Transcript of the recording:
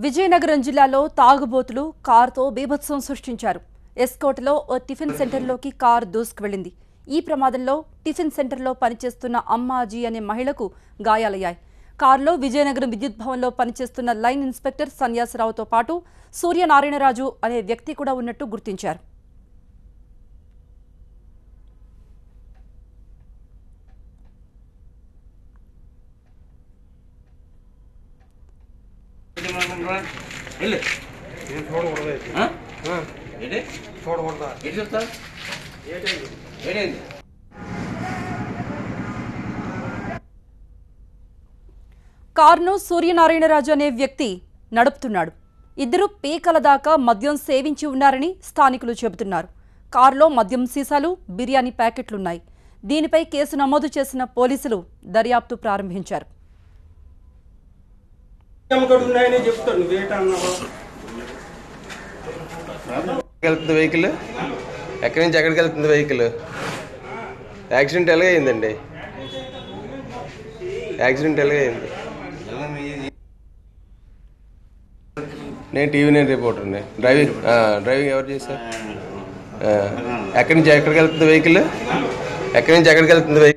విజయనగరం జిల్లాలో తాగుబోతులు కారుతో బీభత్సం సృష్టించారు. ఎస్కోట్లో ఓ టిఫిన్ సెంటర్లోకి కారు దూసుకువెళ్లింది. ఈ ప్రమాదంలో టిఫిన్ సెంటర్లో పనిచేస్తున్న అమ్మాజీ అనే మహిళకు గాయాలయ్యాయి. కారులో విజయనగరం విద్యుత్ భవన్లో పనిచేస్తున్న లైన్ ఇన్స్పెక్టర్ సన్యాసరావుతో పాటు సూర్యనారాయణరాజు అనే వ్యక్తి కూడా ఉన్నట్టు గుర్తించారు. కారును సూర్యనారాయణరాజు అనే వ్యక్తి నడుపుతున్నాడు. ఇద్దరు పీకల దాకా మద్యం సేవించి ఉన్నారని స్థానికులు చెబుతున్నారు. కారులో మద్యం సీసాలు, బిర్యానీ ప్యాకెట్లున్నాయి. దీనిపై కేసు నమోదు చేసిన పోలీసులు దర్యాప్తు ప్రారంభించారు. వెహికల్ ఎక్కడి నుంచి ఎక్కడికి వెళ్తుంది? వెహికల్ యాక్సిడెంట్ ఎలాగ అయిందండి? యాక్సిడెంట్ ఎలాగ అయింది? నేను టీవీ9 రిపోర్టర్ని. డ్రైవింగ్ ఎవరు చేశారు? ఎక్కడి నుంచి ఎక్కడికి వెళ్తుంది వెహికల్? ఎక్కడి నుంచి ఎక్కడికి వెళ్తుంది వెహికల్?